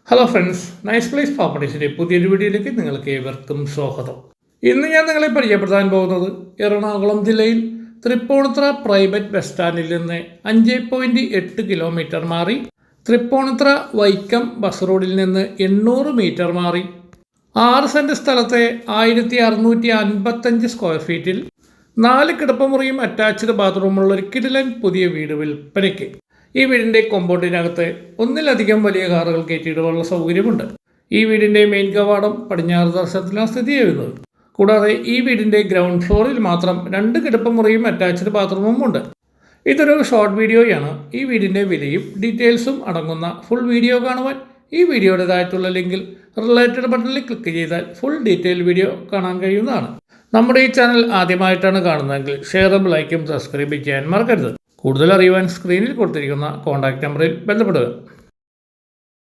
Hello friends, nice place പ്രോപ്പർട്ടീസിൻ്റെ പുതിയൊരു വീഡിയോയിലേക്ക് നിങ്ങൾക്ക് ഏവർക്കും സ്വാഗതം. ഇന്ന് ഞാൻ നിങ്ങളെ പരിചയപ്പെടുത്താൻ പോകുന്നത് എറണാകുളം ജില്ലയിൽ തൃപ്പൂണിത്തുറ പ്രൈവറ്റ് ബസ് സ്റ്റാൻഡിൽ നിന്ന് 5.8 കിലോമീറ്റർ മാറി, തൃപ്പൂണിത്തുറ വൈക്കം ബസ് റോഡിൽ നിന്ന് 800 മീറ്റർ മാറി 6 സെൻറ്റ് സ്ഥലത്തെ 1655 സ്ക്വയർ ഫീറ്റിൽ 4 കിടപ്പുമുറിയും അറ്റാച്ച്ഡ് ബാത്റൂമുള്ള ഒരു കിടിലൻ പുതിയ വീട് വിൽപ്പനയ്ക്ക്. ഈ വീടിൻ്റെ കോമ്പൗണ്ടിനകത്ത് ഒന്നിലധികം വലിയ കാറുകൾ കയറ്റിയിടുവാനുള്ള സൗകര്യമുണ്ട്. ഈ വീടിൻ്റെ മെയിൻ കവാടം പടിഞ്ഞാറ് ദർശനത്തിലാണ് സ്ഥിതി ചെയ്യുന്നത്. കൂടാതെ ഈ വീടിൻ്റെ ഗ്രൗണ്ട് ഫ്ലോറിൽ മാത്രം 2 കിടപ്പുമുറിയും അറ്റാച്ച്ഡ് ബാത്റൂമും ഉണ്ട്. ഇതൊരു ഷോർട്ട് വീഡിയോയാണ്. ഈ വീടിൻ്റെ വിലയും ഡീറ്റെയിൽസും അടങ്ങുന്ന ഫുൾ വീഡിയോ കാണുവാൻ ഈ വീഡിയോയുടേതായിട്ടുള്ള ലിങ്കിൽ റിലേറ്റഡ് ബട്ടണിൽ ക്ലിക്ക് ചെയ്താൽ ഫുൾ ഡീറ്റെയിൽ വീഡിയോ കാണാൻ കഴിയുന്നതാണ്. നമ്മുടെ ഈ ചാനൽ ആദ്യമായിട്ടാണ് കാണുന്നതെങ്കിൽ ഷെയറും ലൈക്കും സബ്സ്ക്രൈബ് ചെയ്യാൻ മറക്കരുത്. കൂടുതൽ അറിയുവാൻ സ്ക്രീനിൽ കൊടുത്തിരിക്കുന്ന കോൺടാക്റ്റ് നമ്പറിൽ ബന്ധപ്പെടുക.